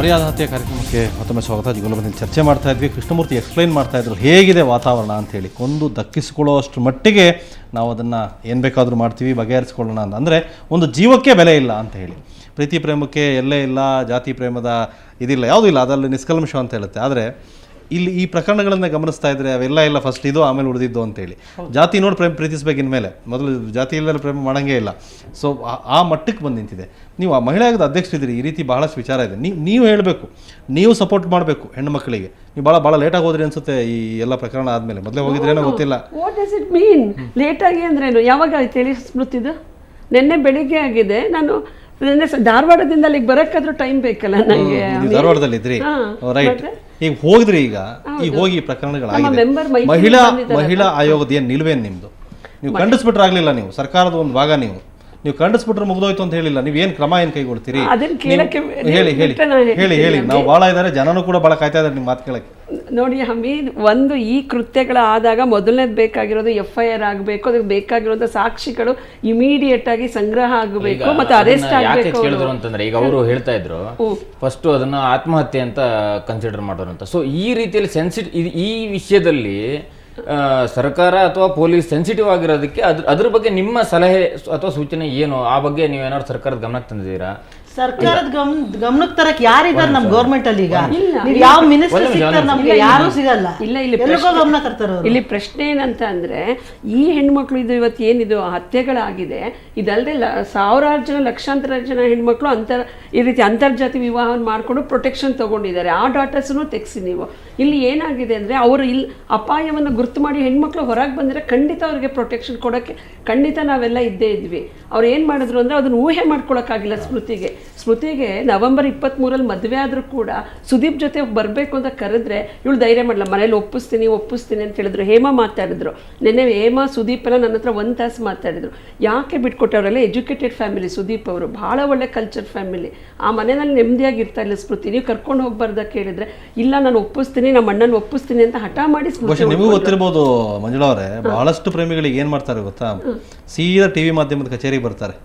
ಮರ್ಯಾದಾ ಹತ್ಯೆ ಕಾರ್ಯಕ್ರಮಕ್ಕೆ ಮತ್ತೊಮ್ಮೆ ಸ್ವಾಗತ. ಜೀವನದಲ್ಲಿ ಚರ್ಚೆ ಮಾಡ್ತಾ ಇದ್ವಿ. ಕೃಷ್ಣಮೂರ್ತಿ ಎಕ್ಸ್ಪ್ಲೈನ್ ಮಾಡ್ತಾ ಇದ್ರು ಹೇಗಿದೆ ವಾತಾವರಣ ಅಂಥೇಳಿ. ಕೊಂದು ದಕ್ಕಿಸಿಕೊಳ್ಳೋ ಅಷ್ಟು ಮಟ್ಟಿಗೆ ನಾವು ಅದನ್ನು ಏನು ಬೇಕಾದರೂ ಮಾಡ್ತೀವಿ, ಬಗೆಹರಿಸ್ಕೊಳ್ಳೋಣ ಅಂತ. ಅಂದರೆ ಒಂದು ಜೀವಕ್ಕೆ ಬೆಲೆ ಇಲ್ಲ ಅಂತ ಹೇಳಿ. ಪ್ರೀತಿ ಪ್ರೇಮಕ್ಕೆ ಎಲ್ಲೇ ಇಲ್ಲ, ಜಾತಿ ಪ್ರೇಮದ ಇದಿಲ್ಲ, ಯಾವುದೂ ಇಲ್ಲ, ಅದರಲ್ಲಿ ನಿಷ್ಕಲ್ಮಶ ಅಂತ ಹೇಳುತ್ತೆ. ಆದರೆ ಇಲ್ಲಿ ಈ ಪ್ರಕರಣಗಳನ್ನು ಗಮನಿಸ್ತಾ ಇದ್ದರೆ ಅವೆಲ್ಲ ಇಲ್ಲ, ಫಸ್ಟ್ ಇದು ಆಮೇಲೆ ಉಳಿದಿದ್ದು ಅಂತೇಳಿ. ಜಾತಿ ನೋಡಿ ಪ್ರೀತಿಸ್ಬೇಕು ಇನ್ಮೇಲೆ, ಮೊದಲು ಜಾತಿ ಇಲ್ಲದೆ ಪ್ರೇಮ ಮಾಡೋಂಗೇ ಇಲ್ಲ. ಸೊ ಆ ಮಟ್ಟಕ್ಕೆ ಬಂದು ನಿಂತಿದೆ. ನೀವು ಆ ಮಹಿಳಾ ಆಯೋಗದ ಅಧ್ಯಕ್ಷರಿದ್ದೀರಿ, ಈ ರೀತಿ ಬಹಳಷ್ಟು ವಿಚಾರ ಇದೆ. ನೀವು ಹೇಳಬೇಕು, ನೀವು ಸಪೋರ್ಟ್ ಮಾಡಬೇಕು ಹೆಣ್ಣು ಮಕ್ಕಳಿಗೆ. ನೀವು ಭಾಳ ಲೇಟಾಗಿ ಹೋದ್ರಿ ಅನ್ಸುತ್ತೆ ಈ ಎಲ್ಲ ಪ್ರಕರಣ ಆದಮೇಲೆ. ಮೊದಲೇ ಹೋಗಿದ್ರೇನೋ ಗೊತ್ತಿಲ್ಲ. ವಾಟ್ ಡಸ್ ಇಟ್ ಮೀನ್ ಲೇಟಾಗಿ ಅಂದ್ರೇನು? ಯಾವಾಗ ಆಯ್ತು ಹೇಳಿ ಸ್ಮೃತಿದು? ನಿನ್ನೆ ಬೆಳಿಗ್ಗೆ ಆಗಿದೆ. ನಾನು ನಿನ್ನೆ ಧಾರವಾಡದಿಂದ ಅಲ್ಲಿಗೆ ಬರೋಕ್ಕಾದ್ರೂ ಟೈಮ್ ಬೇಕಲ್ಲ ನನಗೆ. ಧಾರವಾಡದಲ್ಲಿ ಇದ್ರಿ, ರೈಟ್. ಈಗ ಹೋಗಿದ್ರಿ, ಈಗ ಹೋಗಿ ಪ್ರಕರಣಗಳಾಗಿದೆ. ಮಹಿಳಾ ಆಯೋಗದ ಏನು ನಿಲುವೇನು ನಿಮ್ಮದು? ನೀವು ಖಂಡಿಸ್ಬಿಟ್ರಾಗಲಿಲ್ಲ, ನೀವು ಸರ್ಕಾರದ ಒಂದು ಭಾಗ, ನೀವು ಖಂಡಿಸ್ಬಿಟ್ರೆ ಮುಗಿದೋಯ್ತು ಅಂತ ಹೇಳಿಲ್ಲ. ನೀವೇನು ಕ್ರಮ ಏನು ಕೈಗೊಳ್ತೀರಿ ಹೇಳಿ ಹೇಳಿ ಹೇಳಿ ಹೇಳಿ. ನಾವು ಭಾಳ ಇದ್ದಾರೆ, ಜನನೂ ಕೂಡ ಭಾಳ ಕಾಯ್ತಾ ಇದ್ದಾರೆ ನಿಮ್ಮ ಮಾತು ಕೇಳಕ್ಕೆ. ನೋಡಿ ಹಮೀದ್, ಒಂದು ಈ ಕೃತ್ಯಗಳ ಆದಾಗ ಮೊದಲನೇದು ಬೇಕಾಗಿರೋದು FIR ಆಗಬೇಕು. ಅದಕ್ಕೆ ಬೇಕಾಗಿರೋದು ಸಾಕ್ಷಿಗಳು ಇಮಿಡಿಯೇಟ್ ಆಗಿ ಸಂಗ್ರಹ ಆಗಬೇಕು ಮತ್ತು ಅರೆಸ್ಟ್ ಆಗಬೇಕು ಅಂತಂದ್ರೆ. ಈಗ ಅವರು ಹೇಳ್ತಾ ಇದ್ರು ಫಸ್ಟ್ ಅದನ್ನ ಆತ್ಮಹತ್ಯೆ ಅಂತ ಕನ್ಸಿಡರ್ ಮಾಡೋರು ಅಂತ. ಸೊ ಈ ರೀತಿಯಲ್ಲಿ ಈ ವಿಷಯದಲ್ಲಿ ಸರ್ಕಾರ ಅಥವಾ ಪೊಲೀಸ್ ಸೆನ್ಸಿಟಿವ್ ಆಗಿರೋದಕ್ಕೆ ಅದ್ರ ಬಗ್ಗೆ ನಿಮ್ಮ ಸಲಹೆ ಅಥವಾ ಸೂಚನೆ ಏನು? ಆ ಬಗ್ಗೆ ನೀವೇನಾದ್ರು ಸರ್ಕಾರದ ಗಮನಕ್ಕೆ ತಂದಿದ್ದೀರಾ? ಸರ್ಕಾರದ ಗಮನಕ್ಕೆ ತರಕ್ ಯಾರಿದ್ದಾರೆ ನಮ್ಮ ಗೌರ್ಮೆಂಟ್ ಅಲ್ಲಿ? ಈಗ ಯಾವ ಮಿನಿಸ್ಟರ್ ಸಿಗ್ತಾರೆ ನಮ್ಗೆ? ಯಾರು ಸಿಗಲ್ಲ. ಗಮನ ತರ್ತಾರೆ. ಇಲ್ಲಿ ಪ್ರಶ್ನೆ ಏನಂತ ಅಂದ್ರೆ, ಈ ಹೆಣ್ಮಕ್ಳು ಇದು ಇವತ್ತು ಏನಿದು ಹತ್ಯೆಗಳಾಗಿದೆ, ಇದಲ್ಲದೆ ಸಾವಿರಾರು ಜನ, ಲಕ್ಷಾಂತರ ಜನ ಹೆಣ್ಮಕ್ಳು ಈ ರೀತಿ ಅಂತರ್ಜಾತಿ ವಿವಾಹವನ್ನು ಮಾಡಿಕೊಂಡು ಪ್ರೊಟೆಕ್ಷನ್ ತಗೊಂಡಿದ್ದಾರೆ. ಆ ಡಾಟಾಸನ್ನು ತೆಗೆಸಿ ನೀವು. ಇಲ್ಲಿ ಏನಾಗಿದೆ ಅಂದ್ರೆ, ಅವರು ಇಲ್ಲಿ ಅಪಾಯವನ್ನು ಗುರ್ತು ಮಾಡಿ ಹೆಣ್ಮಕ್ಳು ಹೊರಗೆ ಬಂದರೆ ಖಂಡಿತ ಅವ್ರಿಗೆ ಪ್ರೊಟೆಕ್ಷನ್ ಕೊಡೋಕ್ಕೆ ಖಂಡಿತ ನಾವೆಲ್ಲ ಇದ್ದೇ ಇದ್ವಿ. ಅವ್ರು ಏನು ಮಾಡಿದ್ರು ಅಂದರೆ ಅದನ್ನು ಊಹೆ ಮಾಡ್ಕೊಳಕ್ಕಾಗಿಲ್ಲ. ಸ್ಮೃತಿಗೆ ನವೆಂಬರ್ 23 ಮದುವೆ ಆದರೂ ಕೂಡ ಸುದೀಪ್ ಜೊತೆ ಬರಬೇಕು ಅಂತ ಕರೆದ್ರೆ ಇವಳು ಧೈರ್ಯ ಮಾಡಲ್ಲ. ಮನೇಲಿ ಒಪ್ಪಿಸ್ತೀನಿ ಅಂತ ಹೇಳಿದ್ರು. ಹೇಮಾ ಮಾತಾಡಿದ್ರು ನಿನ್ನೆ. ಹೇಮಾ ಸುದೀಪ್ ಎಲ್ಲ ನನ್ನ ಹತ್ರ 1 ತಾಸು ಮಾತಾಡಿದ್ರು. ಯಾಕೆ ಬಿಟ್ಕೊಟ್ಟವರೆಲ್ಲ ಎಜುಕೇಟೆಡ್ ಫ್ಯಾಮಿಲಿ. ಸುದೀಪ್ ಅವರು ಭಾಳ ಒಳ್ಳೆ ಕಲ್ಚರ್ ಫ್ಯಾಮಿಲಿ. ಆ ಮನೆಯಲ್ಲಿ ನೆಮ್ಮದಿಯಾಗಿ ಇರ್ತಾ ಇಲ್ಲ ಸ್ಮೃತಿ. ನೀವು ಕರ್ಕೊಂಡು ಹೋಗ್ಬಾರ್ದ ಕೇಳಿದ್ರೆ, ಇಲ್ಲ ನಾನು ಒಪ್ಪಿಸ್ತೀನಿ, ನಮ್ಮ ಅಣ್ಣನ ಒಪ್ಪಿಸ್ತೀನಿ ಅಂತ ಹಠ ಮಾಡಿ ಸ್ಮೃತಿ. ನಿಮಗೂ ಗೊತ್ತಿರ್ಬೋದು ಮಂಜುಳಾ ಅವರೇ, ಬಹಳಷ್ಟು ಪ್ರೇಮಿಗಳಿಗೆ ಏನು ಮಾಡ್ತಾರೆ ಗೊತ್ತಾ? ಸೀದಾ TV ಮಾಧ್ಯಮದ ಕಚೇರಿಗೆ ಬರ್ತಾರೆ.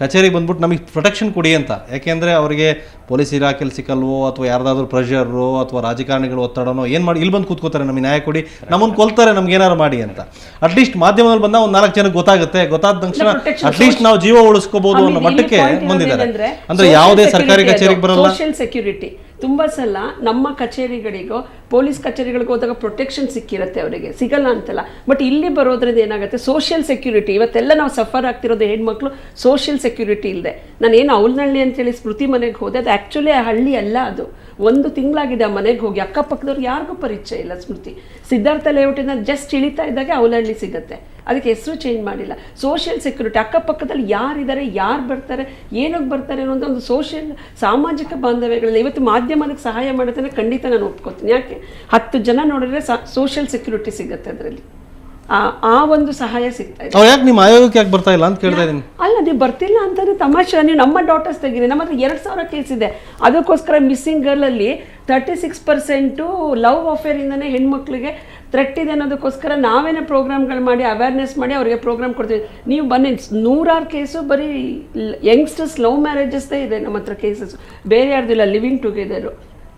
ಕಚೇರಿಗೆ ಬಂದ್ಬಿಟ್ಟು ನಮಗೆ ಪ್ರೊಟೆಕ್ಷನ್ ಕೊಡಿ ಅಂತ. ಯಾಕೆಂದರೆ ಅವರಿಗೆ ಪೊಲೀಸ್ ಇಲಾಖೆಯಲ್ಲಿ ಸಿಕ್ಕಲ್ವೋ, ಅಥವಾ ಯಾರ್ದಾದ್ರೂ ಪ್ರೆಷರು, ಅಥವಾ ರಾಜಕಾರಣಿಗಳು ಒತ್ತಡನೋ ಏನು ಮಾಡಿ ಇಲ್ಲಿ ಬಂದು ಕೂತ್ಕೋತಾರೆ, ನಮಗೆ ನ್ಯಾಯ ಕೊಡಿ, ನಮ್ಮನ್ನು ಕೊಲ್ತಾರೆ, ನಮ್ಗೆ ಏನಾರು ಮಾಡಿ ಅಂತ. ಅಟ್ಲೀಸ್ಟ್ ಮಾಧ್ಯಮದಲ್ಲಿ ಬಂದ ಒಂದು 4 ಜನಕ್ಕೆ ಗೊತ್ತಾಗುತ್ತೆ. ಗೊತ್ತಾದ ತಕ್ಷಣ ಅಟ್ಲೀಸ್ಟ್ ನಾವು ಜೀವ ಉಳಿಸ್ಕೋಬಹುದು ಅನ್ನೋ ಮಟ್ಟಕ್ಕೆ ಬಂದಿದ್ದಾರೆ. ಅಂದ್ರೆ ಯಾವುದೇ ಸರ್ಕಾರಿ ಕಚೇರಿಗೆ ಬರಲ್ಲ. ಸೋಷಿಯಲ್ ಸೆಕ್ಯೂರಿಟಿ ತುಂಬ ಸಲ ನಮ್ಮ ಕಚೇರಿಗಳಿಗೋ ಪೊಲೀಸ್ ಕಚೇರಿಗಳಿಗೂ ಹೋದಾಗ ಪ್ರೊಟೆಕ್ಷನ್ ಸಿಕ್ಕಿರುತ್ತೆ, ಅವರಿಗೆ ಸಿಗಲ್ಲ ಅಂತಲ್ಲ. ಬಟ್ ಇಲ್ಲಿ ಬರೋದ್ರಿಂದ ಏನಾಗುತ್ತೆ, ಸೋಷಿಯಲ್ ಸೆಕ್ಯೂರಿಟಿ. ಇವತ್ತೆಲ್ಲ ನಾವು ಸಫರ್ ಆಗ್ತಿರೋದು ಹೆಣ್ಮಕ್ಳು ಸೋಷಿಯಲ್ ಸೆಕ್ಯೂರಿಟಿ ಇಲ್ಲದೆ. ನಾನು ಏನು ಅವಲನಹಳ್ಳಿ ಅಂತೇಳಿ ಸ್ಮೃತಿ ಮನೆಗೆ ಹೋದೆ, ಅದು ಆ್ಯಕ್ಚುಲಿ ಆ ಹಳ್ಳಿ ಅಲ್ಲ. ಅದು 1 ತಿಂಗಳಾಗಿದೆ ಆ ಮನೆಗೆ ಹೋಗಿ. ಅಕ್ಕಪಕ್ಕದವ್ರು ಯಾರಿಗೂ ಪರಿಚಯ ಇಲ್ಲ. ಸ್ಮೃತಿ ಸಿದ್ಧಾರ್ಥ ಲೇಔಟಿಂದ ಜಸ್ಟ್ ಇಳಿತಾ ಇದ್ದಾಗ ಅವಲಹಳ್ಳಿ ಸಿಗುತ್ತೆ. ಅದಕ್ಕೆ ಹೆಸರು ಚೇಂಜ್ ಮಾಡಿಲ್ಲ. ಸೋಷಿಯಲ್ ಸೆಕ್ಯೂರಿಟಿ, ಅಕ್ಕಪಕ್ಕದಲ್ಲಿ ಯಾರಿದ್ದಾರೆ, ಯಾರು ಬರ್ತಾರೆ, ಏನಕ್ಕೆ ಬರ್ತಾರೆ ಅನ್ನೋ ಒಂದು ಸಾಮಾಜಿಕ ಬಾಂಧವ್ಯಗಳಿಲ್ಲ. ಇವತ್ತು ಮಾಧ್ಯಮಕ್ಕೆ ಸಹಾಯ ಮಾಡುತ್ತೆ ಖಂಡಿತ ನಾನು ಒಪ್ಕೋತೀನಿ. ಯಾಕೆ 10 ಜನ ನೋಡಿದ್ರೆ ಸೋಷಿಯಲ್ ಸೆಕ್ಯೂರಿಟಿ ಸಿಗುತ್ತೆ ಅದರಲ್ಲಿ. ಆ ಒಂದು ಸಹಾಯ ಸಿಗ್ತಾ ಇದೆ. ಯಾಕೆ ನಿಮ್ಮ ಆಯೋಗಕ್ಕೆ ಯಾಕೆ ಬರ್ತಾ ಇಲ್ಲ ಅಂತ ಕೇಳ್ತಾ ಇದ್ದೀನಿ. ಅಲ್ಲ, ನೀವು ಬರ್ತಿಲ್ಲ ಅಂತಂದ್ರೆ ತಮಾಷೆ. ನೀವು ನಮ್ಮ ಡಾಟರ್ಸ್ ತೆಗೀರಿ, ನಮ್ಮ ಹತ್ರ 2000 ಕೇಸ್ ಇದೆ. ಅದಕ್ಕೋಸ್ಕರ ಮಿಸ್ಸಿಂಗ್ ಗರ್ಲಲ್ಲಿ 36% ಲವ್ ಅಫೇರಿಂದನೇ ಹೆಣ್ಮಕ್ಳಿಗೆ ಥ್ರೆಟ್ ಇದೆ ಅನ್ನೋದಕ್ಕೋಸ್ಕರ ನಾವೇನೇ ಪ್ರೋಗ್ರಾಮ್ಗಳು ಮಾಡಿ ಅವೇರ್ನೆಸ್ ಮಾಡಿ ಅವರಿಗೆ ಪ್ರೋಗ್ರಾಮ್ ಕೊಡ್ತೀವಿ. ನೀವು ಬನ್ನಿ, 100 ಕೇಸು ಬರೀ ಯಂಗ್ಸ್ಟರ್ಸ್ ಲವ್ ಮ್ಯಾರೇಜಸ್ದೇ ಇದೆ ನಮ್ಮ ಹತ್ರ ಕೇಸಸ್. ಬೇರೆ ಯಾರ್ದಿಲ್ಲ. ಲಿವಿಂಗ್ ಟುಗೆದರು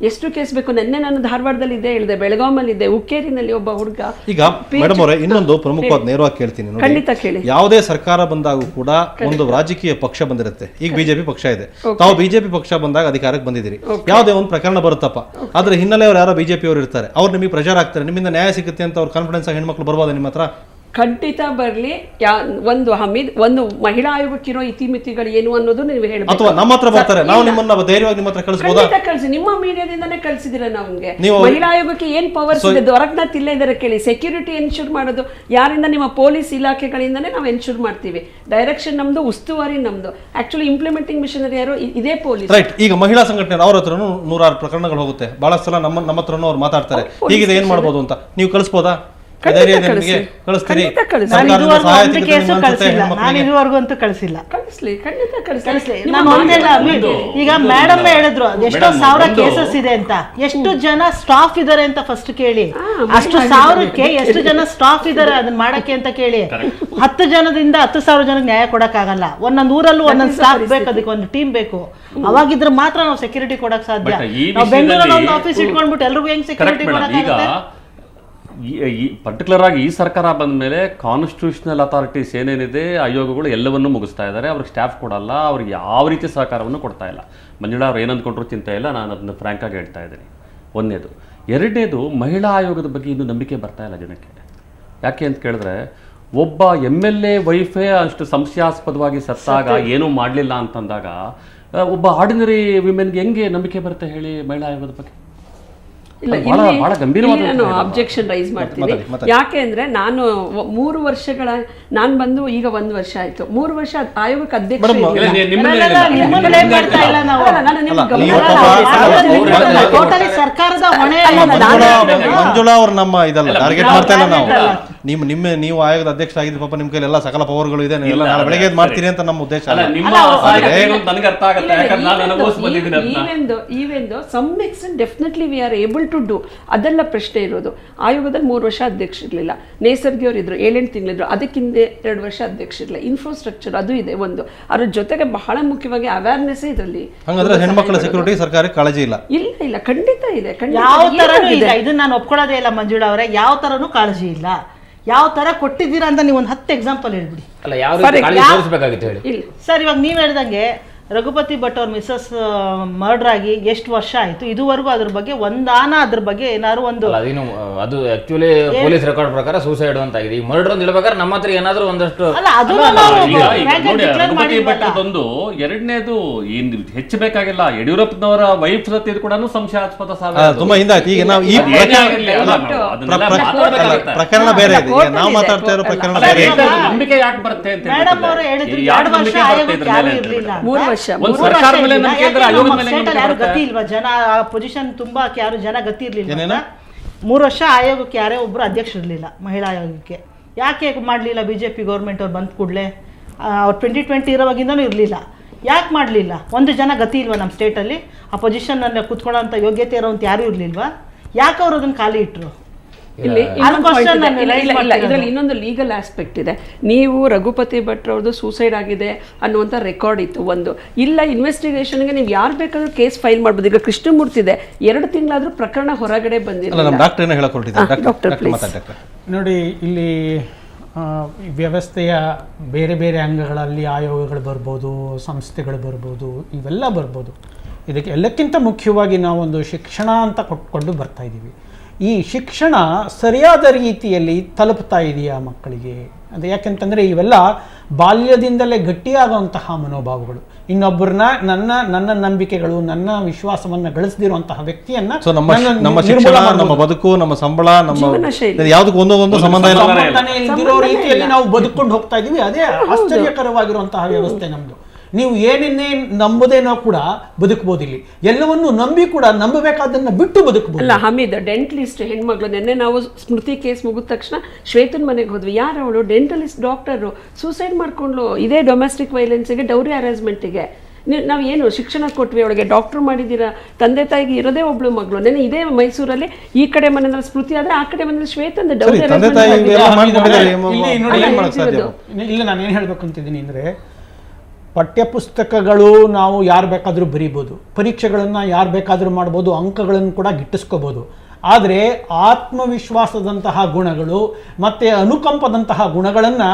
ಎಷ್ಟು ಕೇಸ್ ಬೇಕು? ನೆನ್ನೆ ನಾನು ಧಾರವಾಡದಲ್ಲಿ ಇದೆ ಹೇಳಿದೆ, ಬೆಳಗಾವಲ್ಲಿ ಇದೆ, ಉಕ್ಕೇರಿನಲ್ಲಿ ಒಬ್ಬ ಹುಡುಗ. ಈಗ ಮೇಡಮ್ ಅವರೇ, ಇನ್ನೊಂದು ಪ್ರಮುಖವಾದ ನೇರವಾಗಿ ಕೇಳ್ತೀನಿ. ಖಂಡಿತ ಕೇಳಿ. ಯಾವುದೇ ಸರ್ಕಾರ ಬಂದಾಗೂ ಕೂಡ ಒಂದು ರಾಜಕೀಯ ಪಕ್ಷ ಬಂದಿರುತ್ತೆ. ಈಗ ಬಿಜೆಪಿ ಪಕ್ಷ ಇದೆ, ತಾವು ಬಿಜೆಪಿ ಪಕ್ಷ ಬಂದಾಗ ಅಧಿಕಾರಕ್ಕೆ ಬಂದಿದ್ದೀರಿ. ಯಾವುದೇ ಒಂದು ಪ್ರಕರಣ ಬರುತ್ತಪ್ಪ, ಅದ್ರ ಹಿನ್ನೆಲೆ ಅವ್ರು ಯಾರೋ ಬಿಜೆಪಿ ಅವರು ಇರ್ತಾರೆ, ಅವ್ರು ನಿಮಗೆ ಪ್ರೆಷರ್ ಆಗ್ತಾರೆ, ನಿಮ್ಮಿಂದ ನ್ಯಾಯ ಸಿಗುತ್ತೆ ಅಂತ ಅವ್ರ ಕಾನ್ಫಿಡೆನ್ಸ್ ಆಗಿ ಹೆಣ್ಮಕ್ಳು ಬರ್ಬೋದು ನಿಮ್ಮ ಹತ್ರ? ಖಂಡಿತ ಬರಲಿ. ಒಂದು ಹಮೀದ್, ಒಂದು ಮಹಿಳಾ ಆಯೋಗಕ್ಕಿರೋ ಇತಿಮಿತಿಗಳು ಏನು ಅನ್ನೋದು ನೀವು ಹೇಳಬೇಕು. ಅಥವಾ ನಮ್ಮ ಹತ್ರ ಬರ್ತಾರೆ, ನಾವು ನಿಮ್ಮನ್ನ ಧೈರ್ಯವಾಗಿ ನಿಮ್ಮ ಹತ್ರ ಕಳಿಸಬಹುದಾ? ಖಂಡಿತ ಕಳಿಸಿ. ನಿಮ್ಮ ಮೀಡಿಯಾದಿಂದನೇ ಕಳಿಸಿದಿರ ನಮಗೆ. ಮಹಿಳಾ ಆಯೋಗಕ್ಕೆ ಏನ್ ಪವರ್ಸ್ ಇದೆ? ಹೊರಗ್ನಾಥ್ ಇಲ್ಲೇ ಇದ್ದಾರೆ ಕೇಳಿ. ಸೆಕ್ಯೂರಿಟಿ ಎನ್ಶೂರ್ ಮಾಡೋದು ಯಾರಿಂದ? ನಿಮ್ಮ ಪೊಲೀಸ್ ಇಲಾಖೆಗಳಿಂದನೇ ನಾವು ಎನ್ಶೂರ್ ಮಾಡ್ತೀವಿ. ಡೈರೆಕ್ಷನ್ ನಮ್ದು, ಉಸ್ತುವಾರಿ ನಮ್ದು. ಆಕ್ಚುಲಿ ಇಂಪ್ಲಿಮೆಂಟಿಂಗ್ ಮಿಷನರಿ ಯಾರು? ಇದೇ ಪೊಲೀಸ್. ರೈಟ್. ಈಗ ಮಹಿಳಾ ಸಂಘಟನೆ ಅವ್ರ ಹತ್ರನೂ 106 ಪ್ರಕರಣಗಳು ಹೋಗುತ್ತೆ. ಬಹಳಷ್ಟು ಸಲ ನಮ್ಮ ಹತ್ರನೂ ಅವ್ರು ಮಾತಾಡ್ತಾರೆ, ಹೀಗಿದೆ ಏನ್ ಮಾಡ್ಬೋದು ಅಂತ. ನೀವು ಕಳಿಸ್ಬೋದಾ? ನಾನು ಇದುವರೆಗೂ ಅಂತೂ ಕಳಿಸಿಲ್ಲ. ಖಂಡಿತ ಕಳಿಸ್ಲಿ. ನಾನು ಒಂದೇಲ್ಲ ಈಗ ಮೇಡಮ್ ಹೇಳಿದ್ರು ಎಷ್ಟೋ ಸಾವಿರ ಕೇಸಸ್ ಇದೆ ಅಂತ, ಎಷ್ಟು ಜನ ಸ್ಟಾಫ್ ಇದಾರೆ ಅಂತ ಫಸ್ಟ್ ಕೇಳಿ. ಅಷ್ಟು ಸಾವಿರಕ್ಕೆ ಎಷ್ಟು ಜನ ಸ್ಟಾಫ್ ಇದಾರೆ ಅದನ್ನ ಮಾಡಕ್ಕೆ ಅಂತ ಕೇಳಿ. 10 ಜನದಿಂದ 10,000 ಜನಕ್ಕೆ ನ್ಯಾಯ ಕೊಡಕ್ ಆಗಲ್ಲ. ಒಂದೊಂದು ಊರಲ್ಲೂ ಒಂದೊಂದು ಸ್ಟಾಫ್ ಬೇಕು, ಅದಕ್ಕೆ ಒಂದು ಟೀಮ್ ಬೇಕು. ಅವಾಗಿದ್ರೆ ಮಾತ್ರ ನಾವು ಸೆಕ್ಯೂರಿಟಿ ಕೊಡಕ್ ಸಾಧ್ಯ. ನಾವು ಬೆಂಗಳೂರಲ್ಲಿ ಒಂದು ಆಫೀಸ್ ಇಟ್ಕೊಂಡ್ಬಿಟ್ಟು ಎಲ್ರಿಗೂ ಹೆಂಗ್ ಸೆಕ್ಯೂರಿಟಿ ಕೊಡಕ್ ಆಗುತ್ತೆ? ಈ ಪರ್ಟಿಕ್ಯುಲರ್ ಆಗಿ ಈ ಸರ್ಕಾರ ಬಂದ ಮೇಲೆ ಕಾನ್ಸ್ಟಿಟ್ಯೂಷನಲ್ ಅಥಾರಿಟೀಸ್ ಏನೇನಿದೆ ಆಯೋಗಗಳು ಎಲ್ಲವನ್ನೂ ಮುಗಿಸ್ತಾ ಇದ್ದಾರೆ. ಅವ್ರಿಗೆ ಸ್ಟಾಫ್ ಕೊಡಲ್ಲ, ಅವ್ರಿಗೆ ಯಾವ ರೀತಿ ಸಹಕಾರವನ್ನು ಕೊಡ್ತಾ ಇಲ್ಲ. ಮಂಜುಳಾ ಅವ್ರು ಏನಂದ್ಕೊಂಡ್ರು ಚಿಂತೆ ಇಲ್ಲ, ನಾನು ಅದನ್ನ ಫ್ರ್ಯಾಂಕ್ ಆಗಿ ಹೇಳ್ತಾ ಇದ್ದೀನಿ. ಒಂದನೇದು. ಎರಡನೇದು, ಮಹಿಳಾ ಆಯೋಗದ ಬಗ್ಗೆ ಇನ್ನೂ ನಂಬಿಕೆ ಬರ್ತಾ ಇಲ್ಲ ಜನಕ್ಕೆ. ಯಾಕೆ ಅಂತ ಕೇಳಿದ್ರೆ, ಒಬ್ಬ MLA ವೈಫೇ ಅಷ್ಟು ಸಂಶಯಾಸ್ಪದವಾಗಿ ಸತ್ತಾಗ ಏನೂ ಮಾಡಲಿಲ್ಲ ಅಂತಂದಾಗ ಒಬ್ಬ ಆರ್ಡಿನರಿ ವಿಮೆನ್ಗೆ ಹೆಂಗೆ ನಂಬಿಕೆ ಬರುತ್ತೆ ಹೇಳಿ ಮಹಿಳಾ ಆಯೋಗದ ಬಗ್ಗೆ? ನಾನು ಅಬ್ಜೆಕ್ಷನ್ ರೈಸ್ ಮಾಡ್ತೀನಿ. ಯಾಕೆ ಅಂದ್ರೆ ನಾನು 3 ವರ್ಷಗಳ ನಾನು ಬಂದು ಈಗ 1 ವರ್ಷ ಆಯ್ತು. 3 ವರ್ಷ ಆಯೋಗಕ್ಕೆ ಅಧ್ಯಕ್ಷ ಮಂಜುಳಾ ಅವ್ರು ನಮ್ಮ ಇದಲ್ಲ ಟಾರ್ಗೆಟ್ ಮಾಡ್ತಾ ಇಲ್ಲ ನಾವು. ನೀವು ಆಯೋಗದ ಅಧ್ಯಕ್ಷ ಆಗಿದ್ದು ಪಾಪ ನಿಮ್ ಕೈಲಿ ಎಲ್ಲ ಸಕಲ ಪವರ್ಗಳು ಇದೆ, ಎಲ್ಲ ನಾಳೆ ಬೆಳಗ್ಗೆ ಮಾಡ್ತೀರಿ ಅಂತ ನಮ್ಮ ಉದ್ದೇಶ. Definitely we are able to do. ಅದೆಲ್ಲ ಪ್ರಶ್ನೆ ಇರೋದು. ಆಯೋಗದಲ್ಲಿ 3 ವರ್ಷ ಅಧ್ಯಕ್ಷ ಇರಲಿಲ್ಲ. ನೇಸರ್ಗಿ ಅವರು ಇದ್ರು, 7-8 ತಿಂಗಳಿದ್ರು. ಅದಕ್ಕಿಂತ 2 ವರ್ಷ ಅಧ್ಯಕ್ಷ ಇರಲಿಲ್ಲ. ಇನ್ಫ್ರಾಸ್ಟ್ರಕ್ಚರ್ ಅದು ಇದೆ ಒಂದು. ಅದ್ರ ಜೊತೆಗೆ ಬಹಳ ಮುಖ್ಯವಾಗಿ ಅವೇರ್ನೆಸ್ ಇದರಲ್ಲಿ. ಹಾಗಾದ್ರೆ ಹೆಣ್ಮಕ್ಳ ಸೆಕ್ಯೂರಿಟಿ ಸರ್ಕಾರಕ್ಕೆ ಕಾಳಜಿ ಇಲ್ಲ? ಇಲ್ಲ, ಖಂಡಿತ ಇದೆ. ಯಾವ ತರನೂ ಇಲ್ಲ. ಇದನ್ನ ನಾನು ಒಪ್ಕೊಳ್ಳೋದೇ ಇಲ್ಲ ಮಂಜುಳಾ ಅವರೇ. ಯಾವ ತರನೂ ಕಾಳಜಿ ಇಲ್ಲ. ಯಾವ ತರ ಕೊಟ್ಟಿದ್ದೀರಾ ಅಂತ ನೀವು ಒಂದು 10 ಎಕ್ಸಾಂಪಲ್ ಹೇಳ್ಬಿಡಿ. ಸರ್, ಇವಾಗ ನೀವ್ ಹೇಳ್ದಂಗೆ ರಘುಪತಿ ಭಟ್ ಅವ್ರ ಮಿಸಸ್ ಮರ್ಡರ್ ಆಗಿ ಎಷ್ಟು ವರ್ಷ ಆಯ್ತು? ಇದುವರೆಗೂ ಅದ್ರ ಬಗ್ಗೆ ಅದ್ರ ಬಗ್ಗೆ ಏನಾದ್ರು ಒಂದು ಅದು ಆಕ್ಚುಲಿ ಪೊಲೀಸ್ ರೆಕಾರ್ಡ್ ಪ್ರಕಾರ ಸೂಸೈಡ್ ಅಂತ ಆಗಿದೆ. ಈ ಮರ್ಡರ್ ಅಂತ ಹೇಳ್ಬೇಕಾದ್ರೆ ನಮ್ಮ ಹತ್ರ ಏನಾದ್ರು ಒಂದಷ್ಟು ರಘುಪತಿ ಭಟ್ ಒಂದು. ಎರಡನೇದು ಹೆಚ್ಚು ಬೇಕಾಗಿಲ್ಲ, ಯಡಿಯೂರಪ್ಪನವರ ವೈಫ್ ಸತ್ತಿದ್ ಕೂಡ ಸಂಶಯಾಸ್ಪದ ತುಂಬಾ ಹಿಂದಾಯ್ತು. ಈಗ ನಾವು ಈ ಪ್ರಕರಣ ಬೇರೆ ಇದೆ, ನಾವು ಮಾತಾಡ್ತಾ ಇರೋ ಪ್ರಕರಣ ಬೇರೆ. ನಂಬಿಕೆ ಯಾಕೆ ಬರುತ್ತೆ ಅಂತ ಮೇಡಮ್ ಅವರು ಹೇಳಿದ್ರು 2 ವರ್ಷ ಆಯೋಗಕ್ಕೆ ಯಾರು ಇರ್ಲಿಲ್ಲ. 3 ವರ್ಷ ಯಾರು ಗತಿ ಇಲ್ವಾ? ಜನ ಪೊಸಿಷನ್ ತುಂಬಾ ಯಾರು ಜನ ಗತಿ ಇರ್ಲಿಲ್ಲ. 3 ವರ್ಷ ಆಯೋಗಕ್ಕೆ ಯಾರೇ ಒಬ್ರು ಅಧ್ಯಕ್ಷ ಇರ್ಲಿಲ್ಲ ಮಹಿಳಾ ಆಯೋಗಕ್ಕೆ. ಯಾಕೆ ಮಾಡ್ಲಿಲ್ಲ? ಬಿಜೆಪಿ ಗೌರ್ಮೆಂಟ್ ಅವ್ರು ಬಂದ ಕೂಡಲೇ ಅವ್ರು 2020 ಇರೋವಾಗಿಂದನೂ ಇರಲಿಲ್ಲ. ಯಾಕೆ ಮಾಡಲಿಲ್ಲ? ಒಂದು ಜನ ಗತಿ ಇಲ್ವಾ ನಮ್ಮ ಸ್ಟೇಟಲ್ಲಿ? ಆ ಪೊಸಿಷನ್ ಕುತ್ಕೊಳ್ಳೋಂಥ ಯೋಗ್ಯತೆ ಇರೋಂಥ ಯಾರೂ ಇರಲಿಲ್ವಾ? ಯಾಕೆ ಅವ್ರು ಅದನ್ನು ಖಾಲಿ ಇಟ್ಟರು? ಇದರಲ್ಲಿ ಇನ್ನೊಂದು ಲೀಗಲ್ ಆಸ್ಪೆಕ್ಟ್ ಇದೆ. ನೀವು ರಘುಪತಿ ಭಟ್ ಅವ್ರದ್ದು ಸೂಸೈಡ್ ಆಗಿದೆ ಅನ್ನುವಂಥ ರೆಕಾರ್ಡ್ ಇತ್ತು ಒಂದು. ಇಲ್ಲ, ಇನ್ವೆಸ್ಟಿಗೇಷನ್ಗೆ ನೀವು ಯಾರು ಬೇಕಾದ್ರೂ ಕೇಸ್ ಫೈಲ್ ಮಾಡ್ಬೋದು. ಈಗ ಕೃಷ್ಣಮೂರ್ತಿ ಇದೆ, 2 ತಿಂಗಳಾದ್ರೂ ಪ್ರಕರಣ ಹೊರಗಡೆ ಬಂದಿಲ್ಲ. ನೋಡಿ, ಇಲ್ಲಿ ವ್ಯವಸ್ಥೆಯ ಬೇರೆ ಬೇರೆ ಅಂಗಗಳಲ್ಲಿ ಆಯೋಗಗಳು ಬರ್ಬೋದು, ಸಂಸ್ಥೆಗಳು ಬರ್ಬೋದು, ಇವೆಲ್ಲ ಬರ್ಬೋದು. ಇದಕ್ಕೆ ಎಲ್ಲಕ್ಕಿಂತ ಮುಖ್ಯವಾಗಿ ನಾವೊಂದು ಶಿಕ್ಷಣ ಅಂತ ಕೊಟ್ಕೊಂಡು ಬರ್ತಾ ಇದ್ದೀವಿ. ಈ ಶಿಕ್ಷಣ ಸರಿಯಾದ ರೀತಿಯಲ್ಲಿ ತಲುಪ್ತಾ ಇದೆಯಾ ಮಕ್ಕಳಿಗೆ? ಅದು ಯಾಕೆಂತಂದರೆ ಇವೆಲ್ಲ ಬಾಲ್ಯದಿಂದಲೇ ಗಟ್ಟಿಯಾಗುವಂತಹ ಮನೋಭಾವಗಳು. ಇನ್ನೊಬ್ಬರನ್ನ ನನ್ನ ನಂಬಿಕೆಗಳು, ನನ್ನ ವಿಶ್ವಾಸವನ್ನು ಗಳಿಸದಿರುವಂತಹ ವ್ಯಕ್ತಿಯನ್ನ ನಮ್ಮ ಶಿಕ್ಷಣ, ನಮ್ಮ ಬದುಕು, ನಮ್ಮ ಸಂಬಳ, ನಮ್ಮ ಯಾವುದಕ್ಕೂ ಒಂದೊಂದು ಸಂಬಂಧನೇ ಇಲ್ದಿರೋ ರೀತಿಯಲ್ಲಿ ನಾವು ಬದುಕೊಂಡು ಹೋಗ್ತಾ ಇದೀವಿ. ಅದೇ ಆಶ್ಚರ್ಯಕರವಾಗಿರುವಂತಹ ವ್ಯವಸ್ಥೆ ನಮ್ದು. ನೀವು ಏನೇನೇ ನಂಬುದೇನೋ ಕೂಡ ಬದುಕಬಹುದು. ಇಲ್ಲಿ ಎಲ್ಲವನ್ನು ನಂಬಿ ಕೂಡ ನಂಬಬೇಕಾದನ್ನ ಬಿಟ್ಟು ಬದುಕಬಹುದು. ಅಲ್ಲ ಹಮೀದ್, ಡೆಂಟಲಿಸ್ಟ್ ಹೆಣ್ಮಗಳು, ನಿನ್ನೆ ನಾವು ಸ್ಮೃತಿ ಕೇಸ್ ಮುಗಿದ ತಕ್ಷಣ ಶ್ವೇತನ್ ಮನೆಗೆ ಹೋದ್ವಿ. ಯಾರು ಅವಳು? ಡೆಂಟಲಿಸ್ಟ್ ಡಾಕ್ಟರು ಸೂಸೈಡ್ ಮಾಡ್ಕೊಂಡ್ಲು. ಇದೇ ಡೊಮೆಸ್ಟಿಕ್ ವೈಲೆನ್ಸ್ಗೆ, ಡೌರಿ ಹರಾಸ್ಮೆಂಟ್ಗೆ. ನಾವು ಏನು ಶಿಕ್ಷಣ ಕೊಟ್ವಿ ಅವಳಿಗೆ? ಡಾಕ್ಟರ್ ಮಾಡಿದ್ದೀರಾ? ತಂದೆ ತಾಯಿಗೆ ಇರೋದೇ ಒಬ್ಳು ಮಗಳು. ನೆನೆ ಇದೇ ಮೈಸೂರಲ್ಲಿ ಈ ಕಡೆ ಮನೆಯಲ್ಲಿ ಸ್ಮೃತಿ ಆದ್ರೆ, ಆ ಕಡೆ ಮನೇಲಿ ಶ್ವೇತನ್ ಡೌರಿ ಇಲ್ಲ. ನಾನೇನು ಹೇಳ್ಬೇಕು ಅಂತಿದ್ದೀನಿ ಅಂದರೆ, ಪಠ್ಯಪುಸ್ತಕಗಳು ನಾವು ಯಾರು ಬೇಕಾದರೂ ಬರೀಬೋದು, ಪರೀಕ್ಷೆಗಳನ್ನು ಯಾರು ಬೇಕಾದರೂ ಮಾಡ್ಬೋದು, ಅಂಕಗಳನ್ನು ಕೂಡ ಗಿಟ್ಟಿಸ್ಕೋಬೋದು. ಆದರೆ ಆತ್ಮವಿಶ್ವಾಸದಂತಹ ಗುಣಗಳು ಮತ್ತೆ ಅನುಕಂಪದಂತಹ ಗುಣಗಳನ್ನು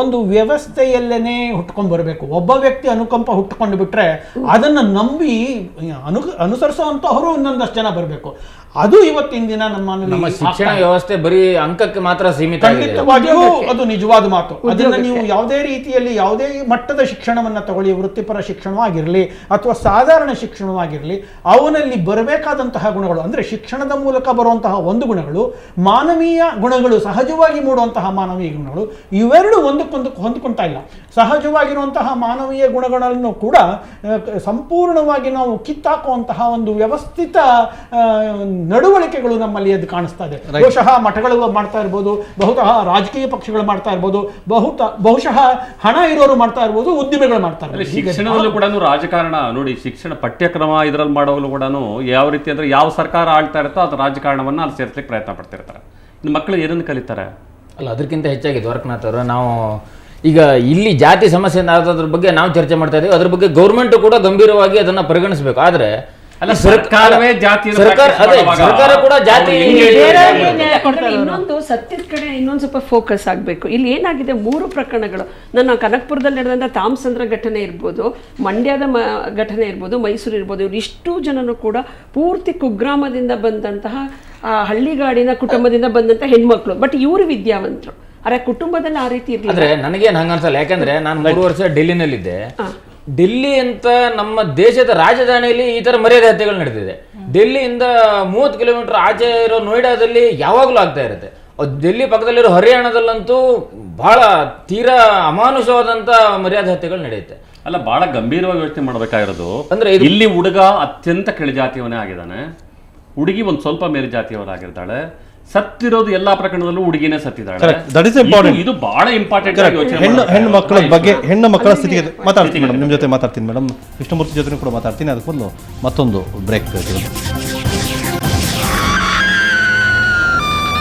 ಒಂದು ವ್ಯವಸ್ಥೆಯಲ್ಲೇನೆ ಹುಟ್ಕೊಂಡು ಬರಬೇಕು. ಒಬ್ಬ ವ್ಯಕ್ತಿ ಅನುಕಂಪ ಹುಟ್ಕೊಂಡು ಬಿಟ್ರೆ ಅದನ್ನು ನಂಬಿ ಅನುಸರಿಸುವಂತಹವರು ಇನ್ನೊಂದಷ್ಟು ಜನ ಬರಬೇಕು. ಅದು ಇವತ್ತಿನ ದಿನ ನಮ್ಮ ಶಿಕ್ಷಣ ವ್ಯವಸ್ಥೆ ಬರೀ ಅಂಕಕ್ಕೆ ಮಾತ್ರ ಸೀಮಿತ. ಖಂಡಿತವಾಗಿಯೂ ಅದು ನಿಜವಾದ ಮಾತು. ಅದನ್ನು ನೀವು ಯಾವುದೇ ರೀತಿಯಲ್ಲಿ ಯಾವುದೇ ಮಟ್ಟದ ಶಿಕ್ಷಣವನ್ನು ತಗೊಳ್ಳಿ, ವೃತ್ತಿಪರ ಶಿಕ್ಷಣವಾಗಿರಲಿ ಅಥವಾ ಸಾಧಾರಣ ಶಿಕ್ಷಣವಾಗಿರಲಿ, ಅವನಲ್ಲಿ ಬರಬೇಕಾದಂತಹ ಗುಣಗಳು ಅಂದರೆ ಶಿಕ್ಷಣದ ಮೂಲಕ ಬರುವಂತಹ ಒಂದು ಗುಣಗಳು, ಮಾನವೀಯ ಗುಣಗಳು, ಸಹಜವಾಗಿ ಮೂಡುವಂತಹ ಮಾನವೀಯ ಗುಣಗಳು, ಇವೆರಡು ಒಂದಕ್ಕೊಂದಕ್ಕೆ ಹೊಂದ್ಕೊಳ್ತಾ ಇಲ್ಲ. ಸಹಜವಾಗಿರುವಂತಹ ಮಾನವೀಯ ಗುಣಗಳನ್ನು ಕೂಡ ಸಂಪೂರ್ಣವಾಗಿ ನಾವು ಕಿತ್ತಾಕುವಂತಹ ಒಂದು ವ್ಯವಸ್ಥಿತ ನಡವಳಿಕೆಗಳು ನಮ್ಮಲ್ಲಿ ಎದ್ದು ಕಾಣಿಸ್ತಾ ಇದೆ. ಬಹುಶಃ ಮಠಗಳು ಮಾಡ್ತಾ ಇರ್ಬೋದು, ಬಹುತಃ ರಾಜಕೀಯ ಪಕ್ಷಗಳು ಮಾಡ್ತಾ ಇರ್ಬೋದು, ಬಹುಶಃ ಹಣ ಇರೋರು ಮಾಡ್ತಾ ಇರ್ಬೋದು, ಉದ್ದಿಮೆಗಳು ಮಾಡ್ತಾ ಇರ್ಬೋದು. ಶಿಕ್ಷಣದಲ್ಲೂ ಕೂಡ ರಾಜಕಾರಣ ನೋಡಿ, ಶಿಕ್ಷಣ ಪಠ್ಯಕ್ರಮ ಇದರಲ್ಲಿ ಮಾಡೋವಾಗಲೂ ಕೂಡ ಯಾವ ರೀತಿ ಅಂದ್ರೆ ಯಾವ ಸರ್ಕಾರ ಆಳ್ತಾ ಇರುತ್ತೋ ಅದು ರಾಜಕಾರಣವನ್ನ ಅಲ್ಲಿ ಸೇರಿಸಲಿಕ್ಕೆ ಪ್ರಯತ್ನ ಪಡ್ತಿರ್ತಾರೆ. ಇನ್ನು ಮಕ್ಕಳು ಏನನ್ನು ಕಲಿತಾರೆ? ಅಲ್ಲ, ಅದಕ್ಕಿಂತ ಹೆಚ್ಚಾಗಿ ದ್ವಾರಕನಾಥ್ ಅವರು, ನಾವು ಈಗ ಇಲ್ಲಿ ಜಾತಿ ಸಮಸ್ಯೆ ಅದ್ರ ಬಗ್ಗೆ ನಾವು ಚರ್ಚೆ ಮಾಡ್ತಾ ಇದ್ದೀವಿ. ಅದ್ರ ಬಗ್ಗೆ ಗೌರ್ಮೆಂಟ್ ಕೂಡ ಗಂಭೀರವಾಗಿ ಅದನ್ನ ಪರಿಗಣಿಸಬೇಕು. ಆದ್ರೆ ಸರ್ಕಾರವೇ ಜಾತಿಯನ್ನು ಸರ್ಕಾರ ಕೂಡ ಜಾತಿ ಇನ್ನೊಂದು ಸತ್ಯದ ಕಡೆ ಇನ್ನೊಂದು ಸ್ವಲ್ಪ ಫೋಕಸ್ ಆಗಬೇಕು. ಇಲ್ಲಿ ಏನಾಗಿದೆ, 3 ಪ್ರಕರಣಗಳು, ನನ್ನ ಕನಕಪುರದಲ್ಲಿ ನಡೆದಂಥ ತಾಮಸಂದ್ರ ಘಟನೆ ಇರ್ಬೋದು, ಮಂಡ್ಯದ ಘಟನೆ ಇರ್ಬೋದು, ಮೈಸೂರು ಇರ್ಬೋದು, ಇವ್ರು ಇಷ್ಟು ಜನನು ಕೂಡ ಪೂರ್ತಿ ಕುಗ್ರಾಮದಿಂದ ಬಂದಂತಹ ಹಳ್ಳಿಗಾಡಿನ ಕುಟುಂಬದಿಂದ ಬಂದಂಥ ಹೆಣ್ಮಕ್ಳು. ಬಟ್ ಇವರು ವಿದ್ಯಾವಂತರು, ಅರೆ ಕುಟುಂಬದಲ್ಲಿ ಆ ರೀತಿ ಇರಲಿಲ್ಲ. ಆದ್ರೆ ನನಗೇನು ಹಂಗ ಅನ್ಸಲ್ಲ, ಯಾಕಂದ್ರೆ ನಾನು 3 ವರ್ಷ ಡೆಲ್ಲಿನಲ್ಲಿದ್ದೆ. ಡೆಲ್ಲಿ ಅಂತ ನಮ್ಮ ದೇಶದ ರಾಜಧಾನಿಯಲ್ಲಿ ಈ ತರ ಮರ್ಯಾದೆ ಹತ್ಯೆಗಳು ನಡೆದಿದೆ. ಡೆಲ್ಲಿಯಿಂದ 30 ಕಿಲೋಮೀಟರ್ ಆಚೆ ಇರೋ ನೋಯ್ಡಾದಲ್ಲಿ ಯಾವಾಗಲೂ ಆಗ್ತಾ ಇರುತ್ತೆ. ಡೆಲ್ಲಿ ಪಕ್ಕದಲ್ಲಿರೋ ಹರಿಯಾಣದಲ್ಲಂತೂ ಬಹಳ ತೀರಾ ಅಮಾನುಷವಾದಂತ ಮರ್ಯಾದೆ ಹತ್ಯೆಗಳು ನಡೆಯುತ್ತೆ. ಅಲ್ಲ, ಬಹಳ ಗಂಭೀರವಾಗಿ ಯೋಚನೆ ಮಾಡಬೇಕಾಗಿರೋದು ಅಂದ್ರೆ ಇಲ್ಲಿ ಹುಡುಗ ಅತ್ಯಂತ ಕೆಳಜಾತಿಯವನೇ ಆಗಿದ್ದಾನೆ, ಹುಡುಗಿ ಒಂದು ಸ್ವಲ್ಪ ಮೇಲು ಜಾತಿಯವರಾಗಿರ್ತಾಳೆ. ಸತ್ತಿರೋದು ಎಲ್ಲಾ ಪ್ರಕರಣದಲ್ಲೂ ಹುಡುಗಿನೇ ಸತ್ತಿದ್ದಾಳೆ. ಇದು ಬಹಳ ಇಂಪಾರ್ಟೆಂಟ್. ಹೆಣ್ಣು ಮಕ್ಕಳ ಬಗ್ಗೆ, ಹೆಣ್ಣು ಮಕ್ಕಳ ಸ್ಥಿತಿಗೆ ಮಾತಾಡ್ತೀನಿ ಮೇಡಮ್, ನಿಮ್ಮ ಜೊತೆ ಮಾತಾಡ್ತೀನಿ ಮೇಡಮ್, ಕೃಷ್ಣಮೂರ್ತಿ ಜೊತೆ ಕೂಡ ಮಾತಾಡ್ತೀನಿ. ಅದಕ್ಕೆ ಮೊದಲು ಮತ್ತೊಂದು ಬ್ರೇಕ್.